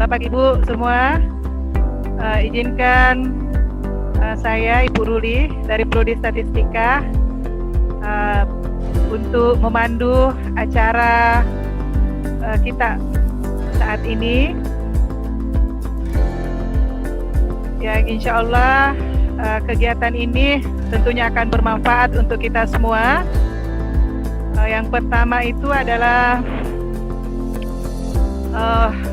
Bapak Ibu semua, izinkan saya Ibu Ruli dari Prodi Statistika untuk memandu acara kita saat ini. Ya, insya Allah kegiatan ini tentunya akan bermanfaat untuk kita semua. Yang pertama itu adalah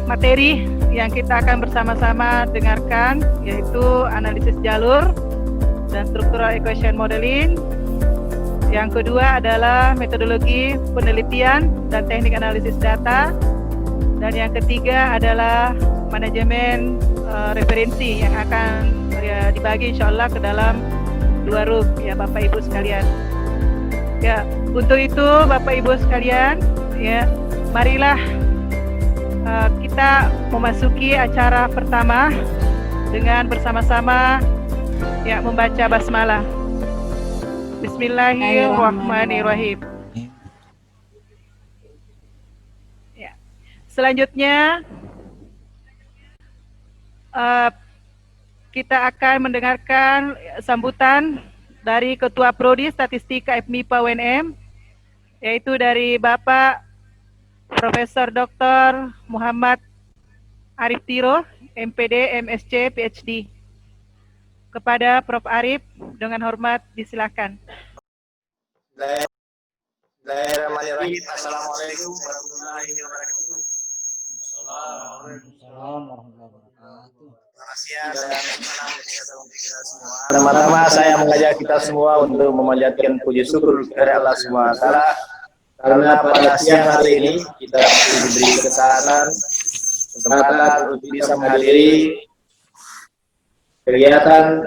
materi yang kita akan bersama-sama dengarkan, yaitu analisis jalur dan structural equation modeling. Yang kedua adalah metodologi penelitian dan teknik analisis data. Dan yang ketiga adalah manajemen referensi yang akan dibagi insya Allah ke dalam 2 room ya Bapak Ibu sekalian. Ya, untuk itu Bapak Ibu sekalian, ya marilah kita memasuki acara pertama dengan bersama-sama ya membaca basmalah. Bismillahirrahmanirrahim. Ya. Selanjutnya kita akan mendengarkan sambutan dari Ketua Prodi Statistika FMIPA UNM, yaitu dari Bapak Profesor Dr. Muhammad Arif Tiro, MPD, MSc, PhD. Kepada Prof. Arif, dengan hormat disilakan. Bismillahirrahmanirrahim. Assalamualaikum warahmatullahi wabarakatuh. Pertama-tama saya mengajak kita semua untuk memanjatkan puji syukur kepada Allah SWT karena pada siang hari ini kita diberi kesempatan untuk bisa menghadiri kegiatan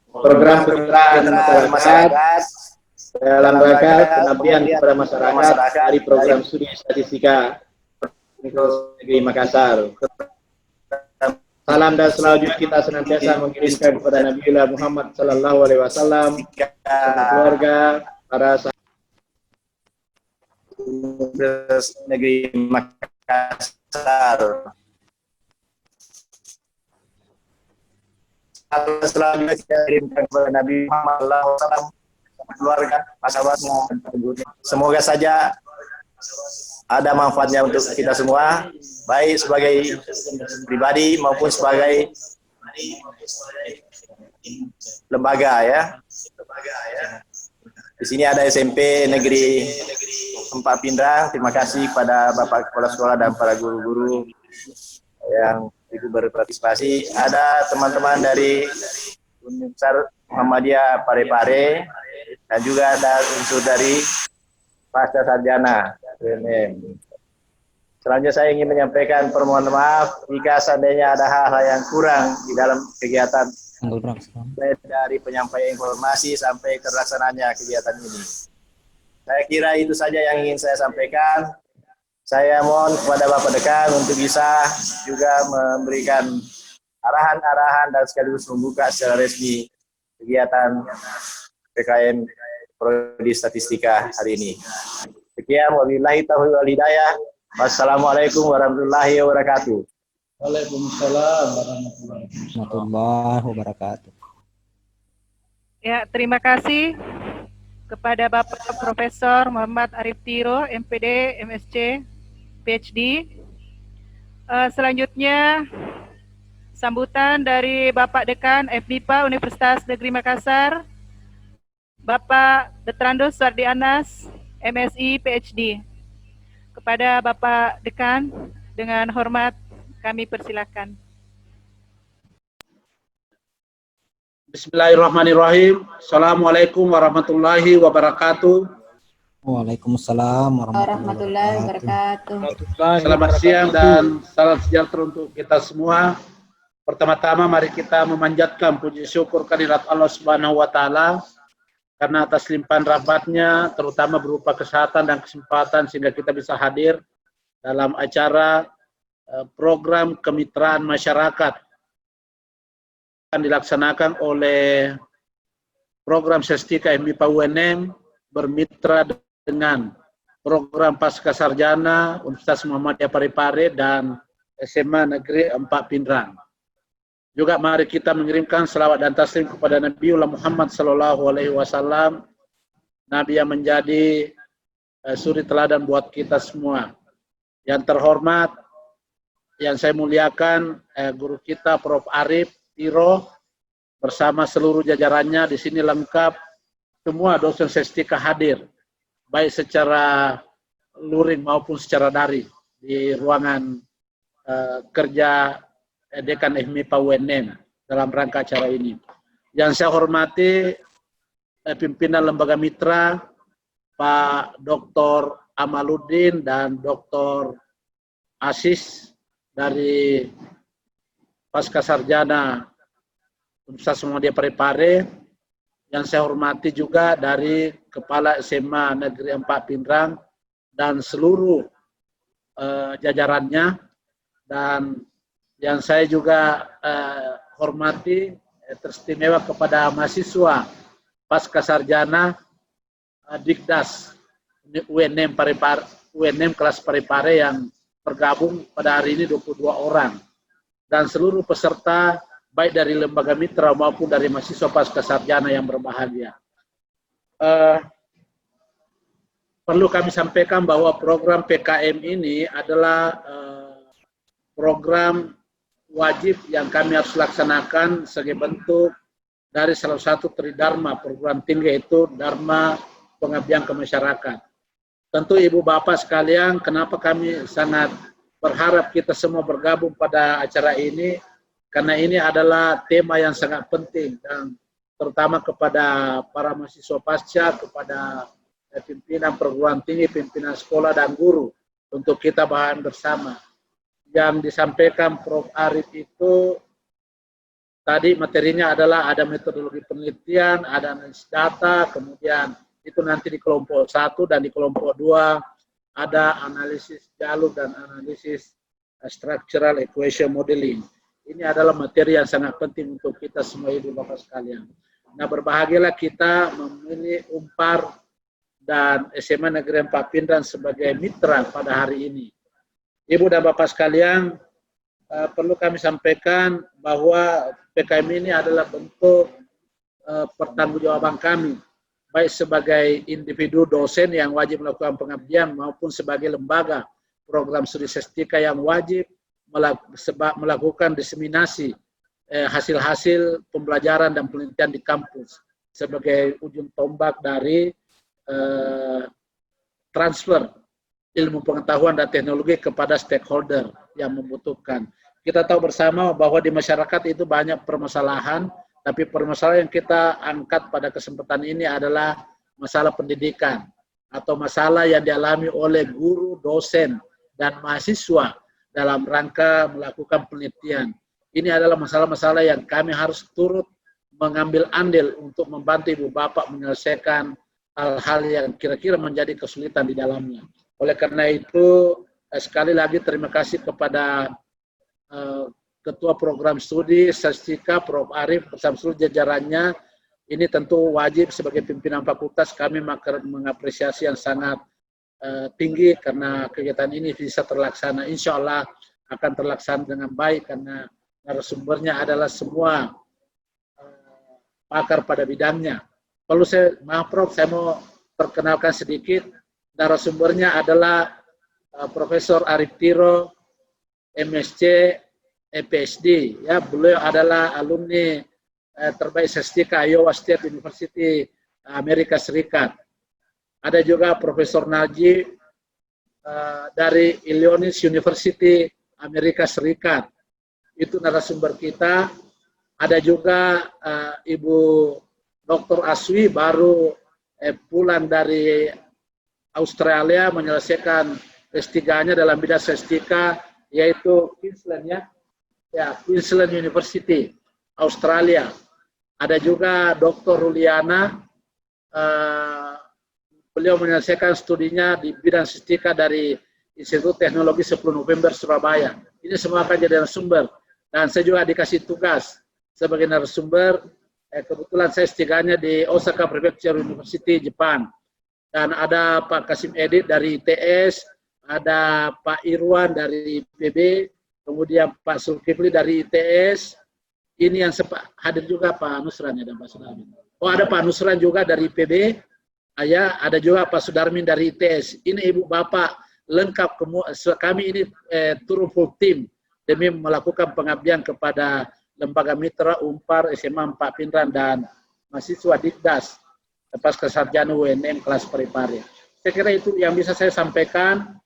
program pencerahan masyarakat dalam rangka pengabdian kepada masyarakat dari program studi statistika Negeri Makassar. Salam dan selanjutnya kita senantiasa mengirimkan kepada Nabiullah Muhammad Sallallahu Alaihi Wasallam, keluarga, para Negeri Makassar. Selanjutnya kita kirimkan kepada Nabi Muhammad Sallallahu Alaihi Wasallam, keluarga, sahabatnya. Semoga saja ada manfaatnya untuk kita semua, baik sebagai pribadi maupun sebagai lembaga ya. Di sini ada SMP Negeri 4 Pindrang. Terima kasih kepada Bapak Kepala Sekolah dan para guru-guru yang ikut berpartisipasi. Ada teman-teman dari Universitas Muhammadiyah Parepare dan juga ada unsur dari Pasca Sarjana UNM. Selanjutnya saya ingin menyampaikan permohonan maaf jika seandainya ada hal-hal yang kurang di dalam kegiatan dari penyampaian informasi sampai terlaksananya kegiatan ini. Saya kira itu saja yang ingin saya sampaikan. Saya mohon kepada Bapak Dekan untuk bisa juga memberikan arahan-arahan dan sekaligus membuka secara resmi kegiatan PKN Prodi Statistika hari ini. Sekian, wabillahi taufiq wal hidayah. Wassalamualaikum warahmatullahi wabarakatuh. Waalaikumsalam warahmatullahi wabarakatuh. Ya, terima kasih kepada Bapak Profesor Muhammad Arif Tiro, MPD, MSc, PhD. Selanjutnya sambutan dari Bapak Dekan FMIPA Universitas Negeri Makassar, Bapak Detrando Suardi Anas, MSI, PhD. Kepada Bapak Dekan, dengan hormat kami persilakan. Bismillahirrahmanirrahim. Assalamualaikum warahmatullahi wabarakatuh. Waalaikumsalam warahmatullahi wabarakatuh. Selamat siang dan salam sejahtera untuk kita semua. Pertama-tama mari kita memanjatkan puji syukur kehadirat Allah Subhanahu wa taala karena atas limpahan rahmatnya, terutama berupa kesehatan dan kesempatan sehingga kita bisa hadir dalam acara program kemitraan masyarakat akan dilaksanakan oleh program Statistika FMIPA UNM bermitra dengan program Pasca Sarjana Universitas Muhammadiyah Parepare dan SMA Negeri 4 Pindrang. Juga mari kita mengirimkan selawat dan taslim kepada Nabiullah Muhammad sallallahu alaihi wasallam, nabi yang menjadi suri teladan buat kita semua. Yang terhormat, yang saya muliakan, guru kita Prof. Arif Tiro bersama seluruh jajarannya di sini lengkap, semua dosen sestika hadir, baik secara luring maupun secara daring di ruangan kerja Dekan FMIPA UNM dalam rangka acara ini. Yang saya hormati pimpinan lembaga mitra Pak Dr. Amaluddin dan Dr. Asis dari Pasca Sarjana Universitas Muhammadiyah Parepare. Yang saya hormati juga dari Kepala SMA Negeri 4 Pindrang dan seluruh jajarannya, dan yang saya juga hormati teristimewa kepada mahasiswa Pasca Sarjana Dikdas UNM Parepare, UNM kelas Parepare yang bergabung pada hari ini 22 orang, dan seluruh peserta baik dari lembaga mitra maupun dari mahasiswa Pasca Sarjana yang berbahagia. Perlu kami sampaikan bahwa program PKM ini adalah program wajib yang kami harus laksanakan sebagai bentuk dari salah satu tridharma perguruan tinggi, yaitu Dharma Pengabdian ke Masyarakat. Tentu Ibu Bapak sekalian, kenapa kami sangat berharap kita semua bergabung pada acara ini, karena ini adalah tema yang sangat penting, dan terutama kepada para mahasiswa pasca, kepada pimpinan perguruan tinggi, pimpinan sekolah dan guru, untuk kita bahan bersama. Yang disampaikan Prof. Arif itu tadi materinya adalah ada metodologi penelitian, ada analisis data, kemudian itu nanti di kelompok 1 dan di kelompok 2 ada analisis jalur dan analisis structural equation modeling. Ini adalah materi yang sangat penting untuk kita semua Ibu Bapak sekalian. Nah, berbahagialah kita memilih Unpar dan SMA Negeri 4 Pindrang sebagai mitra pada hari ini. Ibu dan Bapak sekalian, perlu kami sampaikan bahwa PKM ini adalah bentuk pertanggungjawaban kami, baik sebagai individu dosen yang wajib melakukan pengabdian maupun sebagai lembaga program studi sestika yang wajib melakukan diseminasi hasil-hasil pembelajaran dan penelitian di kampus sebagai ujung tombak dari transfer ilmu pengetahuan dan teknologi kepada stakeholder yang membutuhkan. Kita tahu bersama bahwa di masyarakat itu banyak permasalahan, tapi permasalahan yang kita angkat pada kesempatan ini adalah masalah pendidikan atau masalah yang dialami oleh guru, dosen, dan mahasiswa dalam rangka melakukan penelitian. Ini adalah masalah-masalah yang kami harus turut mengambil andil untuk membantu Ibu Bapak menyelesaikan hal-hal yang kira-kira menjadi kesulitan di dalamnya. Oleh karena itu, sekali lagi terima kasih kepada Ketua Program Studi Sestika Prof. Arif bersama seluruh jajarannya. Ini tentu wajib sebagai pimpinan fakultas kami mengapresiasi yang sangat tinggi karena kegiatan ini bisa terlaksana. Insya Allah akan terlaksana dengan baik karena narasumbernya adalah semua pakar pada bidangnya. Perlu maaf Prof, saya mau perkenalkan sedikit. Narasumbernya adalah Profesor Arif Tiro, MSc, PhD. Ya, beliau adalah alumni terbaik sestika Iowa State University, Amerika Serikat. Ada juga Profesor Najib dari Illinois University, Amerika Serikat. Itu narasumber kita. Ada juga Ibu Dr. Aswi baru pulang dari Australia menyelesaikan S3-nya dalam bidang sestika, yaitu Queensland Queensland University, Australia. Ada juga Dr. Ruliana, beliau menyelesaikan studinya di bidang sestika dari Institut Teknologi 10 November Surabaya. Ini semua akan jadi narasumber. Dan saya juga dikasih tugas sebagai narasumber. Kebetulan saya S3-nya di Osaka Prefecture University, Jepang. dan ada Pak Kasim Edit dari ITS, ada Pak Irwan dari PB, kemudian Pak Zulkifli dari ITS. Ini yang sempat hadir juga Pak Nusran ya, dan Pak Sudarmin. Oh, ada Pak Nusran juga dari PB. Ya, ada juga Pak Sudarmin dari ITS. Ini Ibu Bapak lengkap, kami ini turun full tim demi melakukan pengabdian kepada lembaga mitra Unpar, SMA 4 Pindrang, dan mahasiswa Dikdas pasca sarjana UNM kelas Parepare. Saya kira itu yang bisa saya sampaikan.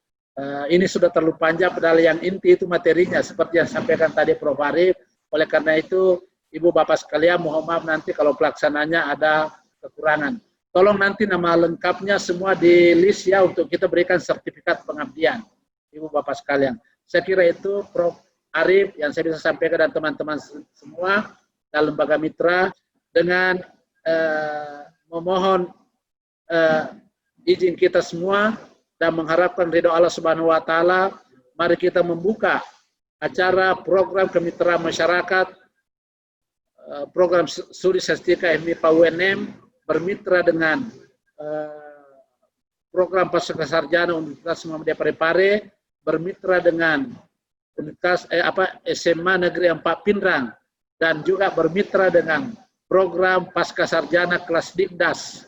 Ini sudah terlalu panjang, padahal yang inti itu materinya seperti yang sampaikan tadi Prof. Arif. Oleh karena itu, Ibu Bapak sekalian, mohon maaf nanti kalau pelaksananya ada kekurangan. Tolong nanti nama lengkapnya semua di list ya, untuk kita berikan sertifikat pengabdian, Ibu Bapak sekalian. Saya kira itu Prof. Arif yang saya bisa sampaikan, dan teman-teman semua dan lembaga mitra, dengan memohon izin kita semua dan mengharapkan ridho Allah Subhanahu wa taala, mari kita membuka acara program kemitraan masyarakat, program studi sertifikat MIPA UNM bermitra dengan program pasca sarjana Universitas Muhammadiyah Parepare, bermitra dengan Universitas SMA Negeri 4 Pindrang, dan juga bermitra dengan program pasca sarjana kelas Dikdas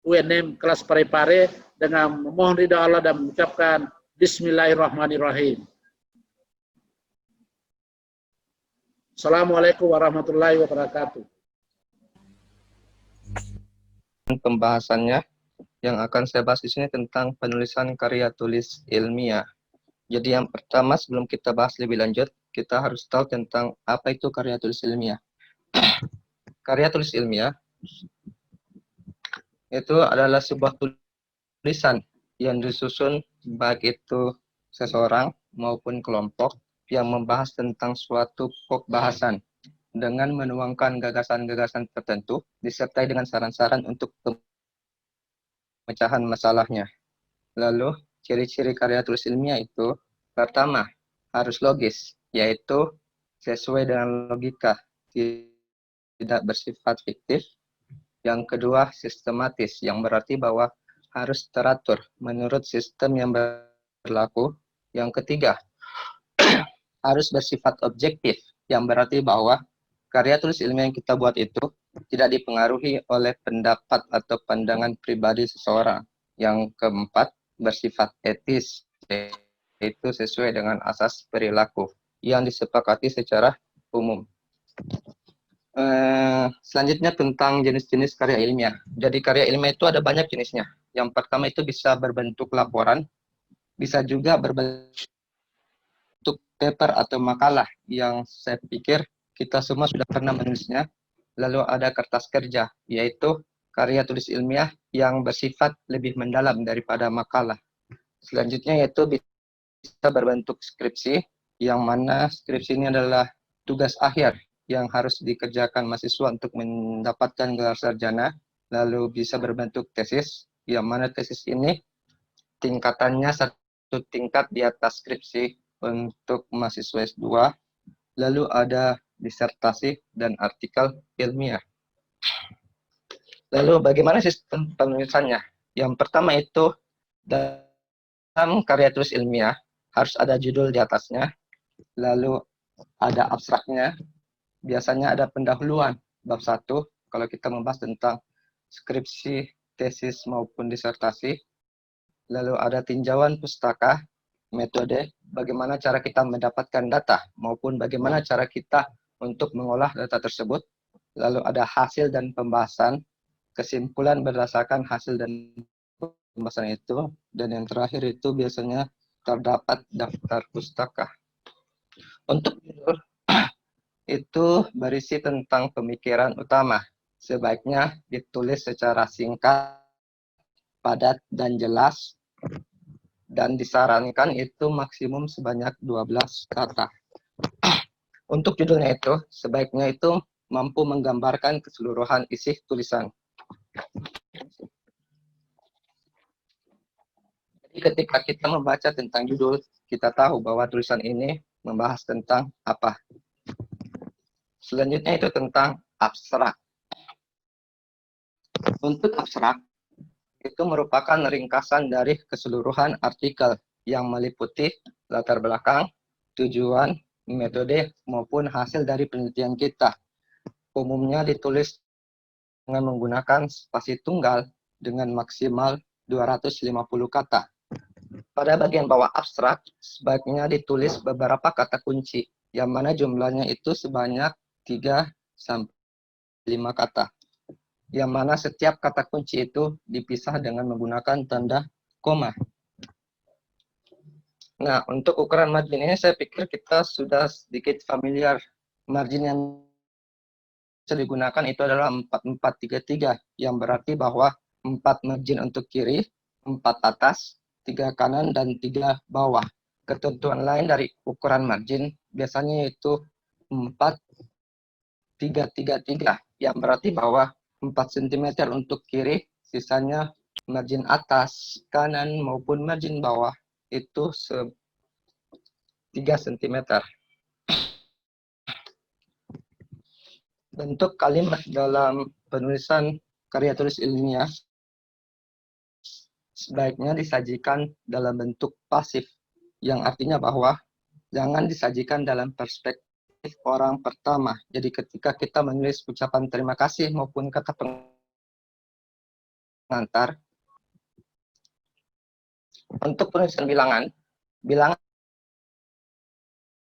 UNM kelas Parepare, dengan memohon ridha Allah dan mengucapkan Bismillahirrahmanirrahim. Assalamualaikum warahmatullahi wabarakatuh. Pembahasannya yang akan saya bahas di sini tentang penulisan karya tulis ilmiah. Jadi yang pertama, sebelum kita bahas lebih lanjut, kita harus tahu tentang apa itu karya tulis ilmiah. Karya tulis ilmiah itu adalah sebuah tulisan yang disusun baik itu seseorang maupun kelompok yang membahas tentang suatu pokok bahasan dengan menuangkan gagasan-gagasan tertentu disertai dengan saran-saran untuk pemecahan masalahnya. Lalu, ciri-ciri karya tulis ilmiah itu, pertama, harus logis, yaitu sesuai dengan logika, tidak bersifat fiktif. Yang kedua, sistematis, yang berarti bahwa harus teratur menurut sistem yang berlaku. Yang ketiga, harus bersifat objektif, yang berarti bahwa karya tulis ilmiah yang kita buat itu tidak dipengaruhi oleh pendapat atau pandangan pribadi seseorang. Yang keempat, bersifat etis, yaitu sesuai dengan asas perilaku yang disepakati secara umum. Selanjutnya tentang jenis-jenis karya ilmiah. Jadi karya ilmiah itu ada banyak jenisnya. Yang pertama itu bisa berbentuk laporan, bisa juga berbentuk paper atau makalah yang saya pikir kita semua sudah pernah menulisnya. Lalu ada kertas kerja, yaitu karya tulis ilmiah yang bersifat lebih mendalam daripada makalah. Selanjutnya yaitu bisa berbentuk skripsi, yang mana skripsi ini adalah tugas akhir yang harus dikerjakan mahasiswa untuk mendapatkan gelar sarjana. Lalu bisa berbentuk tesis, yang mana tesis ini tingkatannya satu tingkat di atas skripsi untuk mahasiswa S2. Lalu ada disertasi dan artikel ilmiah. Lalu bagaimana sistem penulisannya? Yang pertama itu, dalam karya tulis ilmiah harus ada judul di atasnya, lalu ada abstraknya, biasanya ada pendahuluan bab 1 kalau kita membahas tentang skripsi, tesis maupun disertasi. Lalu ada tinjauan pustaka, metode, bagaimana cara kita mendapatkan data maupun bagaimana cara kita untuk mengolah data tersebut. Lalu ada hasil dan pembahasan, kesimpulan berdasarkan hasil dan pembahasan itu. Dan yang terakhir itu biasanya terdapat daftar pustaka. Untuk judul itu berisi tentang pemikiran utama. Sebaiknya ditulis secara singkat, padat, dan jelas. Dan disarankan itu maksimum sebanyak 12 kata. Untuk judulnya itu, sebaiknya itu mampu menggambarkan keseluruhan isi tulisan. Jadi ketika kita membaca tentang judul, kita tahu bahwa tulisan ini membahas tentang apa. Selanjutnya itu tentang abstrak. Untuk abstrak, itu merupakan ringkasan dari keseluruhan artikel yang meliputi latar belakang, tujuan, metode, maupun hasil dari penelitian kita. Umumnya ditulis dengan menggunakan spasi tunggal dengan maksimal 250 kata. Pada bagian bawah abstrak, sebaiknya ditulis beberapa kata kunci, yang mana jumlahnya itu sebanyak 3 sampai 5 kata. Yang mana setiap kata kunci itu dipisah dengan menggunakan tanda koma. Nah, untuk ukuran margin ini saya pikir kita sudah sedikit familiar. Margin yang bisa digunakan itu adalah 4433, yang berarti bahwa 4 margin untuk kiri, 4 atas, 3 kanan, dan 3 bawah. Ketentuan lain dari ukuran margin biasanya itu 4333, yang berarti bahwa 4 cm untuk kiri, sisanya margin atas, kanan, maupun margin bawah itu 3 cm. Bentuk kalimat dalam penulisan karya tulis ilmiah sebaiknya disajikan dalam bentuk pasif, yang artinya bahwa jangan disajikan dalam perspektif orang pertama. Jadi ketika kita menulis ucapan terima kasih maupun kata pengantar, untuk penulisan bilangan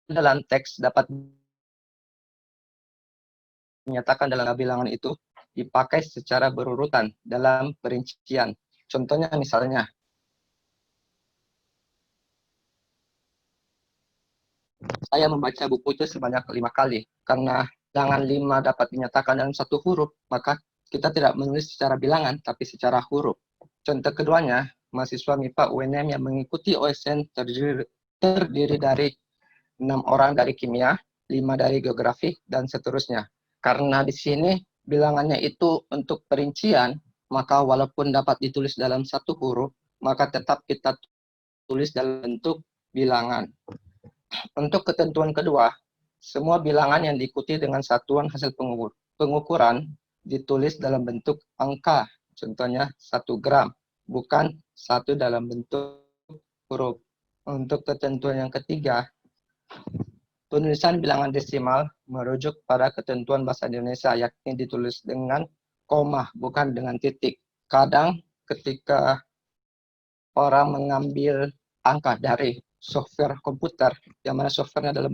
dalam teks dapat menyatakan dalam bilangan itu dipakai secara berurutan dalam perincian. Contohnya misalnya, saya membaca buku itu sebanyak 5 kali. Karena bilangan 5 dapat dinyatakan dalam satu huruf, maka kita tidak menulis secara bilangan, tapi secara huruf. Contoh keduanya, mahasiswa MIPA UNM yang mengikuti OSN terdiri dari 6 orang dari kimia, 5 dari geografi, dan seterusnya. Karena di sini bilangannya itu untuk perincian, maka walaupun dapat ditulis dalam satu huruf, maka tetap kita tulis dalam bentuk bilangan. Untuk ketentuan kedua, semua bilangan yang diikuti dengan satuan hasil pengukuran ditulis dalam bentuk angka, contohnya 1 gram, bukan 1 dalam bentuk huruf. Untuk ketentuan yang ketiga, penulisan bilangan desimal merujuk pada ketentuan bahasa Indonesia, yakni ditulis dengan koma, bukan dengan titik. Kadang ketika orang mengambil angka dari software komputer, yang mana softwarenya dalam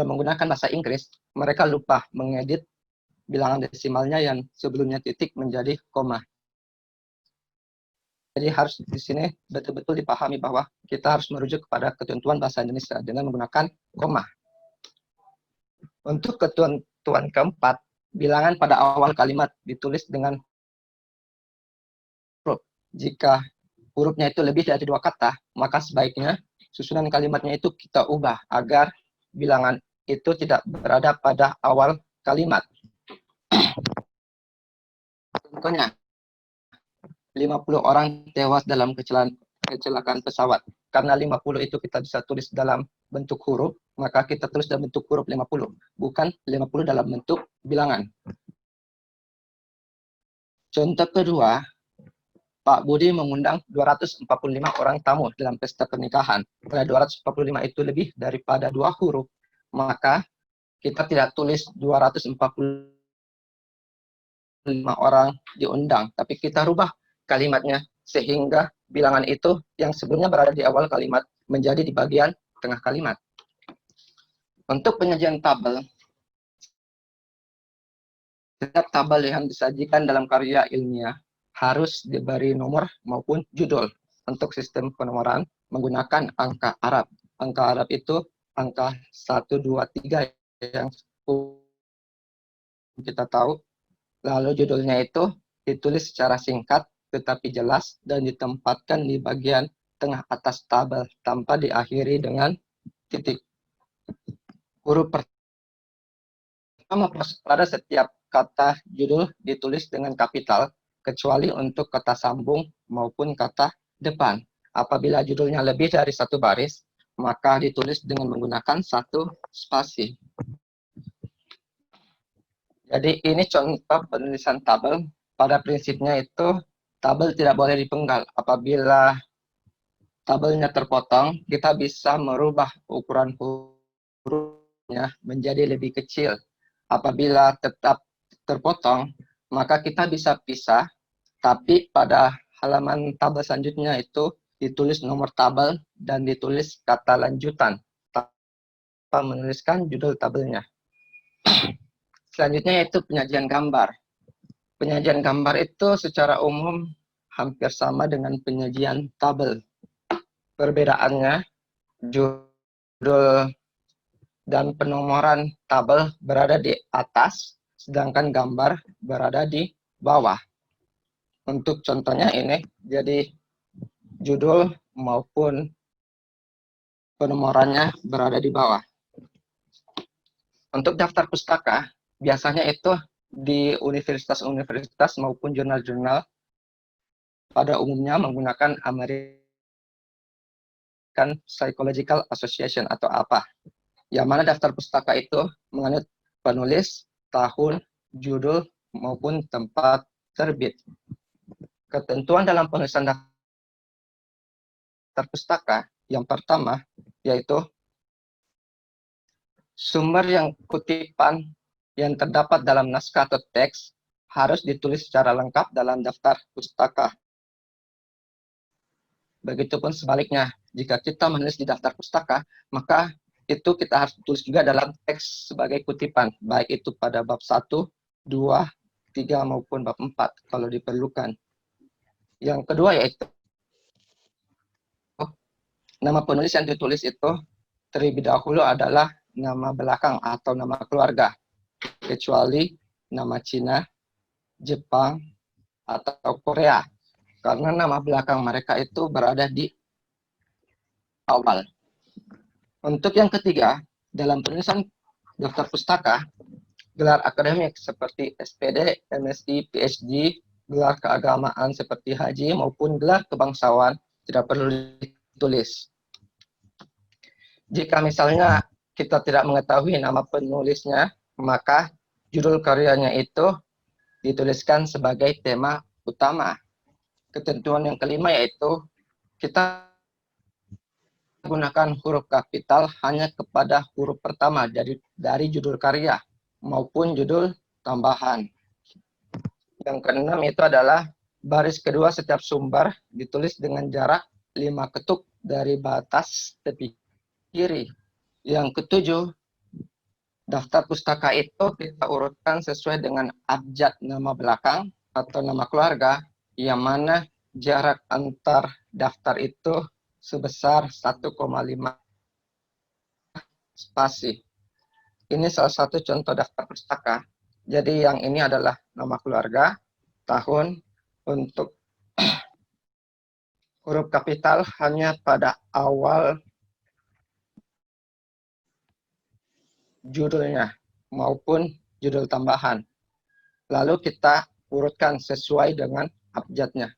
menggunakan bahasa Inggris, mereka lupa mengedit bilangan desimalnya yang sebelumnya titik menjadi koma. Jadi harus di sini betul-betul dipahami bahwa kita harus merujuk kepada ketentuan bahasa Indonesia dengan menggunakan koma. Untuk ketentuan keempat, bilangan pada awal kalimat ditulis dengan huruf. Jika hurufnya itu lebih dari 2 kata, maka sebaiknya susunan kalimatnya itu kita ubah agar bilangan itu tidak berada pada awal kalimat. Contohnya, 50 orang tewas dalam kecelakaan pesawat. Karena 50 itu kita bisa tulis dalam bentuk huruf, maka kita tulis dalam bentuk huruf 50, bukan 50 dalam bentuk bilangan. Contoh kedua, Pak Budi mengundang 245 orang tamu dalam pesta pernikahan. Karena 245 itu lebih daripada 2 huruf, maka kita tidak tulis 245 orang diundang, tapi kita rubah kalimatnya sehingga bilangan itu yang sebelumnya berada di awal kalimat menjadi di bagian tengah kalimat. Untuk penyajian tabel, setiap tabel yang disajikan dalam karya ilmiah harus diberi nomor maupun judul. Untuk sistem penomoran menggunakan angka Arab. Angka Arab itu angka 1, 2, 3 yang kita tahu. Lalu judulnya itu ditulis secara singkat tetapi jelas dan ditempatkan di bagian tengah atas tabel tanpa diakhiri dengan titik. Huruf pertama pada setiap kata judul ditulis dengan kapital, kecuali untuk kata sambung maupun kata depan. Apabila judulnya lebih dari 1 baris, maka ditulis dengan menggunakan 1 spasi. Jadi ini contoh penulisan tabel. Pada prinsipnya itu tabel tidak boleh dipenggal. Apabila tabelnya terpotong, kita bisa merubah ukuran hurufnya menjadi lebih kecil. Apabila tetap terpotong, maka kita bisa pisah, tapi pada halaman tabel selanjutnya itu ditulis nomor tabel dan ditulis kata lanjutan tanpa menuliskan judul tabelnya. Selanjutnya yaitu penyajian gambar. Penyajian gambar itu secara umum hampir sama dengan penyajian tabel. Perbedaannya, judul dan penomoran tabel berada di atas, sedangkan gambar berada di bawah. Untuk contohnya ini, jadi judul maupun penomorannya berada di bawah. Untuk daftar pustaka, biasanya itu di universitas-universitas maupun jurnal-jurnal pada umumnya menggunakan American Psychological Association atau APA, yang mana daftar pustaka itu menganut penulis, tahun, judul, maupun tempat terbit. Ketentuan dalam penulisan daftar pustaka yang pertama yaitu sumber yang kutipan yang terdapat dalam naskah atau teks harus ditulis secara lengkap dalam daftar pustaka. Begitupun sebaliknya, jika kita menulis di daftar pustaka, maka itu kita harus tulis juga dalam teks sebagai kutipan, baik itu pada bab 1, 2, 3 maupun bab 4 kalau diperlukan. Yang kedua yaitu nama penulis yang ditulis itu terlebih dahulu adalah nama belakang atau nama keluarga, kecuali nama Cina, Jepang, atau Korea, karena nama belakang mereka itu berada di awal. Untuk yang ketiga, dalam penulisan daftar pustaka, gelar akademik seperti SPD, MSI, PhD, gelar keagamaan seperti haji maupun gelar kebangsawan tidak perlu ditulis. Jika misalnya kita tidak mengetahui nama penulisnya, maka judul karyanya itu dituliskan sebagai tema utama. Ketentuan yang kelima yaitu kita gunakan huruf kapital hanya kepada huruf pertama dari judul karya maupun judul tambahan. Yang keenam itu adalah baris kedua setiap sumber ditulis dengan jarak 5 ketuk dari batas tepi kiri. Yang ketujuh, daftar pustaka itu kita urutkan sesuai dengan abjad nama belakang atau nama keluarga, yang mana jarak antar daftar itu sebesar 1,5 spasi. Ini salah satu contoh daftar pustaka. Jadi yang ini adalah nama keluarga, tahun. Untuk huruf kapital hanya pada awal judulnya maupun judul tambahan. Lalu kita urutkan sesuai dengan abjadnya.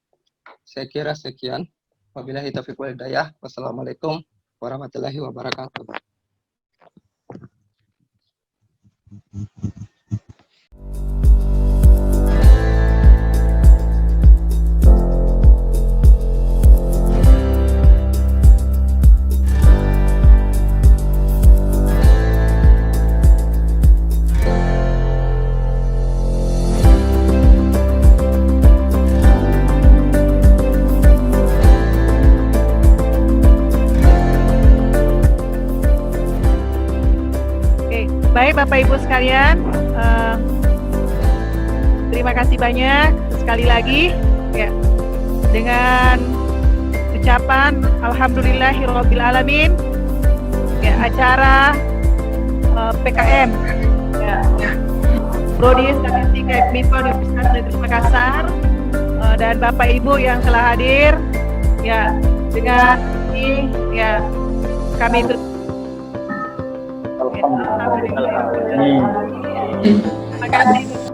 Saya kira sekian. Wabillahi taufiq wal hidayah. Wassalamualaikum warahmatullahi wabarakatuh. Baik Bapak Ibu sekalian, terima kasih banyak sekali lagi ya, dengan ucapan Alhamdulillahirabbil alamin ya, acara PKM ya, Prodi Statistika MIPA Universitas Negeri Makassar dan Bapak Ibu yang telah hadir ya, dengan ini ya kami terima kasih.